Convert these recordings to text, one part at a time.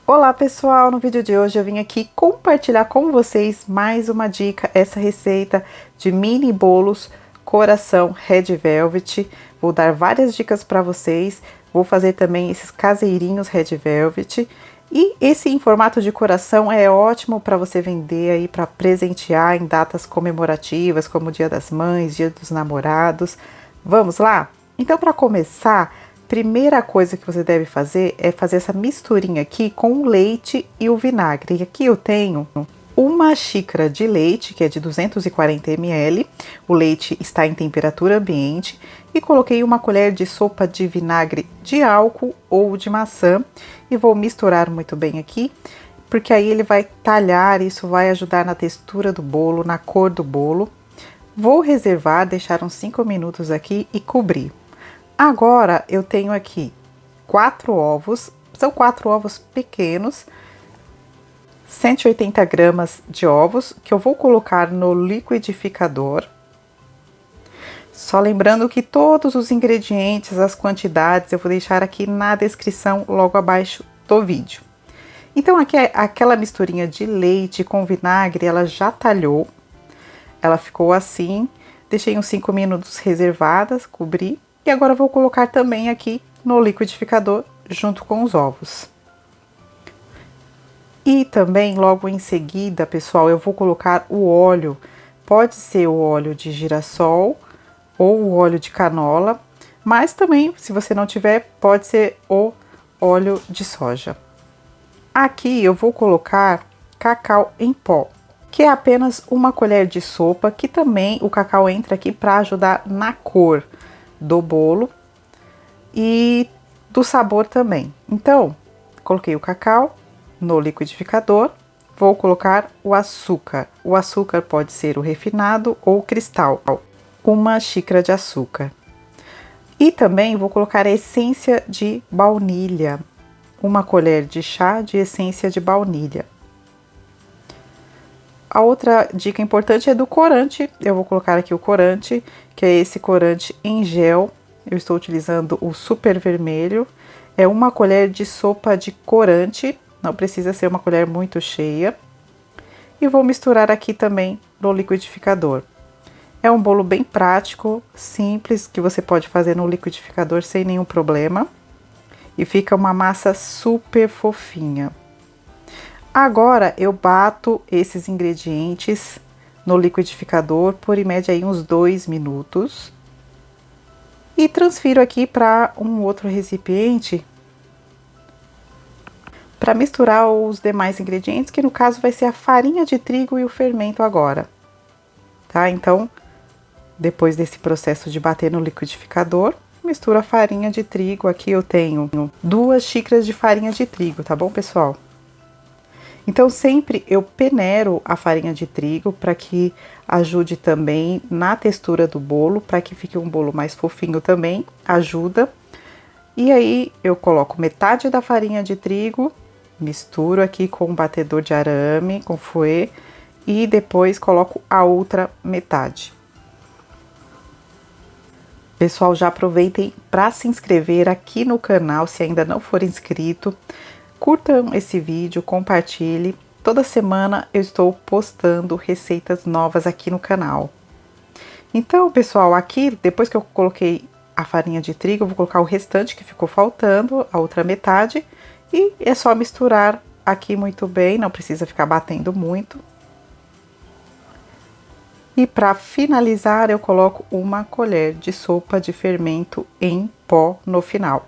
Olá pessoal, no vídeo de hoje eu vim aqui compartilhar com vocês mais uma dica, essa receita de mini bolos coração Red Velvet. Vou dar várias dicas para vocês, vou fazer também esses caseirinhos Red Velvet. E esse em formato de coração é ótimo para você vender aí, para presentear em datas comemorativas, como o Dia das Mães, Dia dos Namorados. Vamos lá? Então, para começar, primeira coisa que você deve fazer é fazer essa misturinha aqui com o leite e o vinagre. E aqui eu tenho uma xícara de leite, que é de 240 ml. O leite está em temperatura ambiente. E coloquei uma colher de sopa de vinagre de álcool ou de maçã. E vou misturar muito bem aqui, porque aí ele vai talhar, isso vai ajudar na textura do bolo, na cor do bolo. Vou reservar, deixar uns 5 minutos aqui e cobrir. Agora eu tenho aqui 4 ovos, são 4 ovos pequenos, 180 gramas de ovos que eu vou colocar no liquidificador. Só lembrando que todos os ingredientes, as quantidades, eu vou deixar aqui na descrição logo abaixo do vídeo. Então aqui aquela misturinha de leite com vinagre, ela já talhou, ela ficou assim, deixei uns 5 minutos reservadas, cobri. E agora eu vou colocar também aqui no liquidificador junto com os ovos. E também logo em seguida, pessoal, eu vou colocar o óleo. Pode ser o óleo de girassol ou o óleo de canola, mas também, se você não tiver, pode ser o óleo de soja. Aqui eu vou colocar cacau em pó, que é apenas uma colher de sopa, que também o cacau entra aqui para ajudar na cor do bolo e do sabor também. Então, coloquei o cacau no liquidificador, vou colocar o açúcar. O açúcar pode ser o refinado ou o cristal, uma xícara de açúcar. E também vou colocar a essência de baunilha, uma colher de chá de essência de baunilha. A outra dica importante é do corante. Eu vou colocar aqui o corante, que é esse corante em gel. Eu estou utilizando o super vermelho. É uma colher de sopa de corante, não precisa ser uma colher muito cheia. E vou misturar aqui também no liquidificador. É um bolo bem prático, simples, que você pode fazer no liquidificador sem nenhum problema. E fica uma massa super fofinha. Agora eu bato esses ingredientes no liquidificador por em média aí uns 2 minutos e transfiro aqui para um outro recipiente para misturar os demais ingredientes, que no caso vai ser a farinha de trigo e o fermento agora, tá? Então, depois desse processo de bater no liquidificador, misturo a farinha de trigo. Aqui eu tenho 2 xícaras de farinha de trigo, tá bom, pessoal? Então, sempre eu peneiro a farinha de trigo para que ajude também na textura do bolo, para que fique um bolo mais fofinho também, ajuda. E aí, eu coloco metade da farinha de trigo, misturo aqui com um batedor de arame, com fouet, e depois coloco a outra metade. Pessoal, já aproveitem para se inscrever aqui no canal, se ainda não for inscrito. Curtam esse vídeo, compartilhe. Toda semana eu estou postando receitas novas aqui no canal. Então, pessoal, aqui, depois que eu coloquei a farinha de trigo, eu vou colocar o restante que ficou faltando, a outra metade. E é só misturar aqui muito bem, não precisa ficar batendo muito. E para finalizar, eu coloco uma colher de sopa de fermento em pó no final.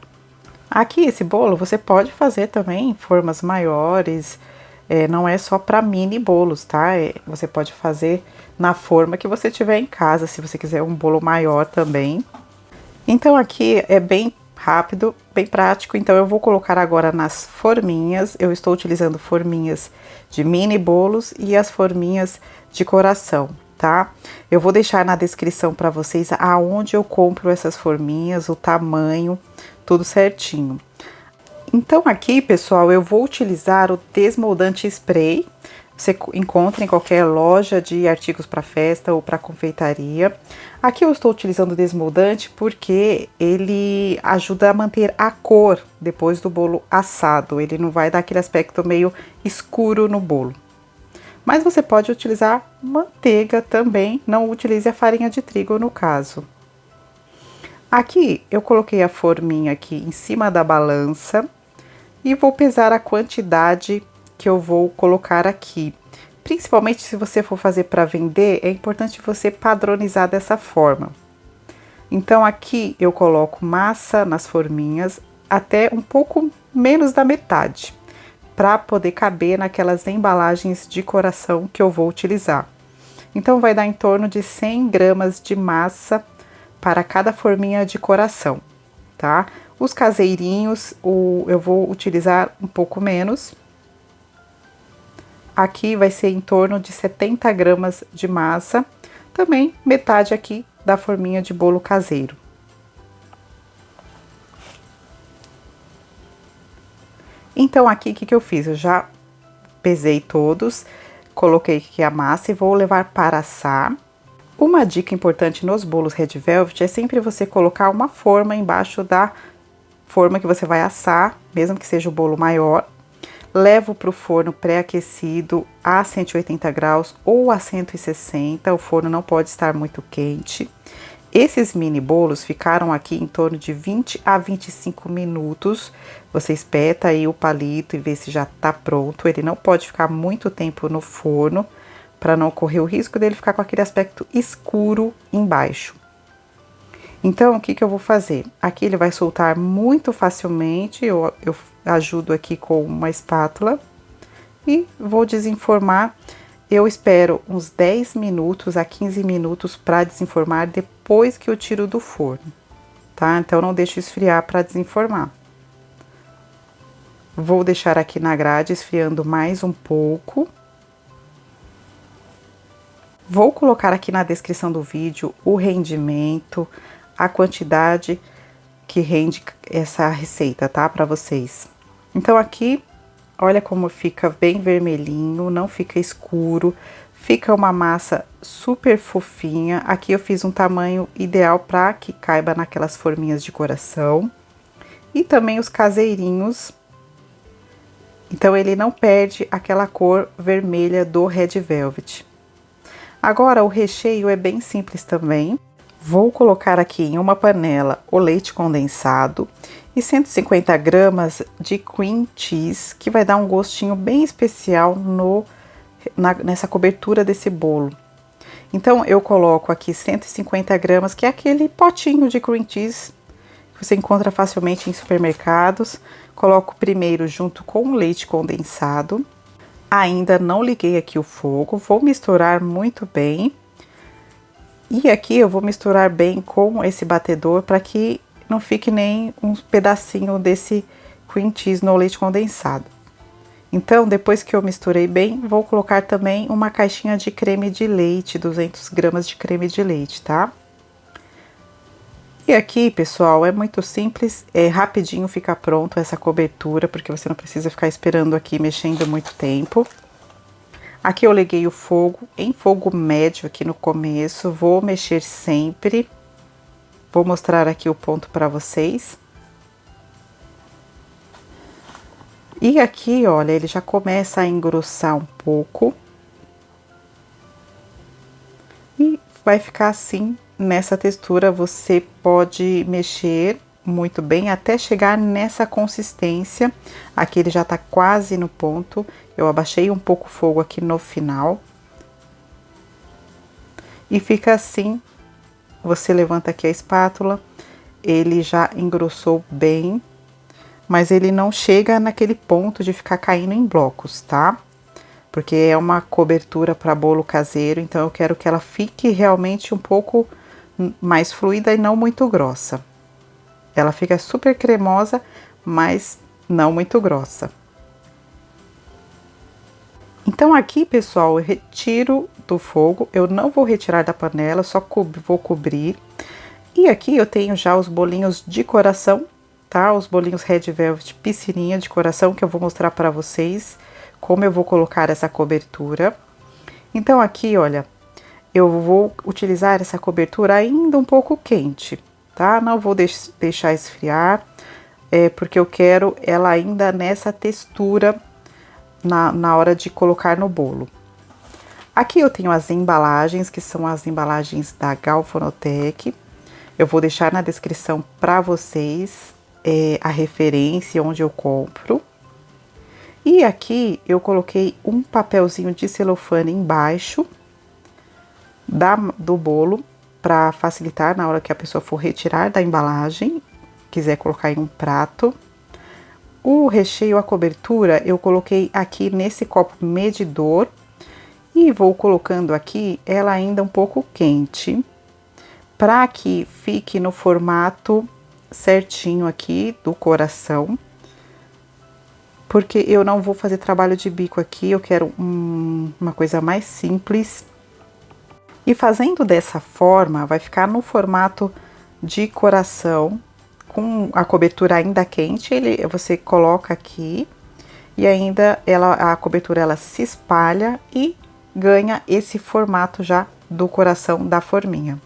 Aqui, esse bolo, você pode fazer também em formas maiores, não é só para mini bolos, tá? Você pode fazer na forma que você tiver em casa, se você quiser um bolo maior também. Então, aqui é bem rápido, bem prático, então eu vou colocar agora nas forminhas. Eu estou utilizando forminhas de mini bolos e as forminhas de coração, tá? Eu vou deixar na descrição para vocês aonde eu compro essas forminhas, o tamanho, tudo certinho. Então aqui, pessoal, eu vou utilizar o desmoldante spray. Você encontra em qualquer loja de artigos para festa ou para confeitaria. Aqui eu estou utilizando o desmoldante porque ele ajuda a manter a cor depois do bolo assado. Ele não vai dar aquele aspecto meio escuro no bolo. Mas você pode utilizar manteiga também, não utilize a farinha de trigo no caso. Aqui eu coloquei a forminha aqui em cima da balança e vou pesar a quantidade que eu vou colocar aqui. Principalmente se você for fazer para vender, é importante você padronizar dessa forma. Então aqui eu coloco massa nas forminhas até um pouco menos da metade, para poder caber naquelas embalagens de coração que eu vou utilizar. Então vai dar em torno de 100 gramas de massa para cada forminha de coração, tá? Os caseirinhos eu vou utilizar um pouco menos. Aqui vai ser em torno de 70 gramas de massa, também metade aqui da forminha de bolo caseiro. Então aqui o que eu fiz? Eu já pesei todos, coloquei aqui a massa e vou levar para assar. Uma dica importante nos bolos Red Velvet é sempre você colocar uma forma embaixo da forma que você vai assar, mesmo que seja o bolo maior. Levo para o forno pré-aquecido a 180 graus ou a 160, o forno não pode estar muito quente. Esses mini bolos ficaram aqui em torno de 20 a 25 minutos. Você espeta aí o palito e vê se já tá pronto. Ele não pode ficar muito tempo no forno, para não correr o risco dele ficar com aquele aspecto escuro embaixo. Então, o que eu vou fazer? Aqui ele vai soltar muito facilmente, eu ajudo aqui com uma espátula e vou desenformar. Eu espero uns 10 minutos a 15 minutos para desenformar depois que eu tiro do forno, tá? Então, não deixo esfriar para desenformar. Vou deixar aqui na grade esfriando mais um pouco. Vou colocar aqui na descrição do vídeo o rendimento, a quantidade que rende essa receita, tá? Para vocês. Então aqui, olha como fica bem vermelhinho, não fica escuro, fica uma massa super fofinha. Aqui eu fiz um tamanho ideal para que caiba naquelas forminhas de coração. E também os caseirinhos. Então ele não perde aquela cor vermelha do Red Velvet. Agora o recheio é bem simples também. Vou colocar aqui em uma panela o leite condensado e 150 gramas de cream cheese, que vai dar um gostinho bem especial nessa cobertura desse bolo. Então, eu coloco aqui 150 gramas, que é aquele potinho de cream cheese que você encontra facilmente em supermercados. Coloco primeiro junto com o leite condensado. Ainda não liguei aqui o fogo, vou misturar muito bem. E aqui eu vou misturar bem com esse batedor para que não fique nem um pedacinho desse cream cheese no leite condensado. Então, depois que eu misturei bem, vou colocar também uma caixinha de creme de leite, 200 gramas de creme de leite, tá? E aqui, pessoal, é muito simples, rapidinho fica pronto essa cobertura, porque você não precisa ficar esperando aqui, mexendo muito tempo. Aqui eu liguei o fogo em fogo médio aqui no começo, vou mexer sempre. Vou mostrar aqui o ponto para vocês. E aqui, olha, ele já começa a engrossar um pouco. E vai ficar assim, nessa textura. Você pode mexer muito bem até chegar nessa consistência. Aqui ele já tá quase no ponto. Eu abaixei um pouco o fogo aqui no final. E fica assim. Você levanta aqui a espátula. Ele já engrossou bem. Mas ele não chega naquele ponto de ficar caindo em blocos, tá? Porque é uma cobertura para bolo caseiro. Então eu quero que ela fique realmente um pouco mais fluida e não muito grossa. Ela fica super cremosa, mas não muito grossa. Então aqui, pessoal, eu retiro do fogo. Eu não vou retirar da panela, só vou cobrir. E aqui eu tenho já os bolinhos de coração, tá? Os bolinhos Red Velvet piscininha de coração que eu vou mostrar para vocês como eu vou colocar essa cobertura. Então aqui, olha, eu vou utilizar essa cobertura ainda um pouco quente, tá? Não vou deixar esfriar, porque eu quero ela ainda nessa textura na hora de colocar no bolo. Aqui eu tenho as embalagens, que são as embalagens da Galvanotech. Eu vou deixar na descrição para vocês a referência onde eu compro. E aqui eu coloquei um papelzinho de celofane embaixo do bolo, para facilitar na hora que a pessoa for retirar da embalagem, quiser colocar em um prato. O recheio, a cobertura, eu coloquei aqui nesse copo medidor e vou colocando aqui ela ainda um pouco quente, para que fique no formato certinho aqui do coração, porque eu não vou fazer trabalho de bico aqui, eu quero uma coisa mais simples. E fazendo dessa forma, vai ficar no formato de coração, com a cobertura ainda quente, você coloca aqui e ainda a cobertura ela se espalha e ganha esse formato já do coração da forminha.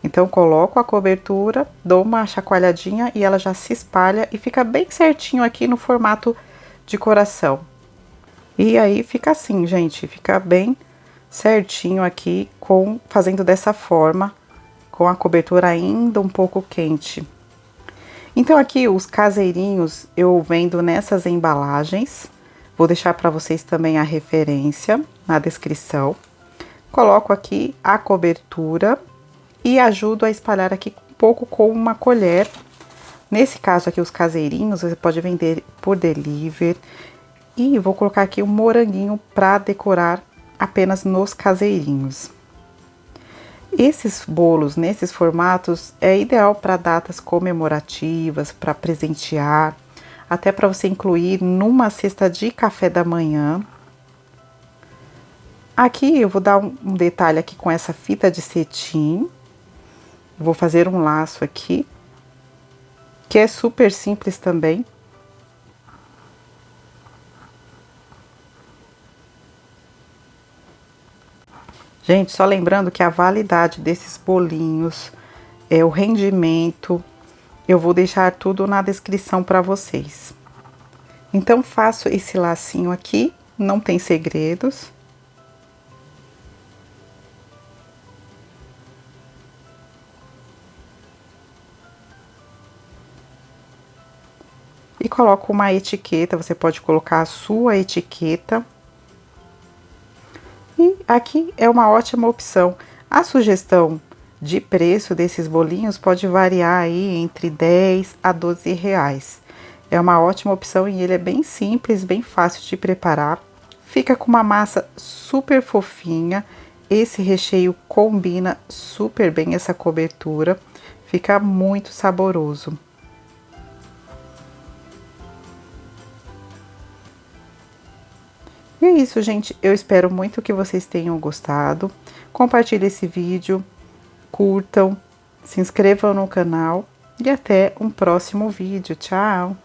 Então coloco a cobertura, dou uma chacoalhadinha e ela já se espalha e fica bem certinho aqui no formato de coração. E aí fica assim, gente, fica bem certinho aqui fazendo dessa forma, com a cobertura ainda um pouco quente. Então aqui os caseirinhos eu vendo nessas embalagens, vou deixar para vocês também a referência na descrição. Coloco aqui a cobertura e ajudo a espalhar aqui um pouco com uma colher. Nesse caso aqui os caseirinhos você pode vender por delivery. E vou colocar aqui um moranguinho para decorar apenas nos caseirinhos. Esses bolos nesses formatos é ideal para datas comemorativas, para presentear, até para você incluir numa cesta de café da manhã. Aqui eu vou dar um detalhe aqui com essa fita de cetim. Vou fazer um laço aqui, que é super simples também. Gente, só lembrando que a validade desses bolinhos, o rendimento, eu vou deixar tudo na descrição para vocês. Então, faço esse lacinho aqui, não tem segredos. E coloco uma etiqueta, você pode colocar a sua etiqueta. E aqui é uma ótima opção. A sugestão de preço desses bolinhos pode variar aí entre 10 a 12 reais. É uma ótima opção e ele é bem simples, bem fácil de preparar. Fica com uma massa super fofinha. Esse recheio combina super bem essa cobertura. Fica muito saboroso. E é isso, gente. Eu espero muito que vocês tenham gostado. Compartilhem esse vídeo, curtam, se inscrevam no canal e até um próximo vídeo. Tchau!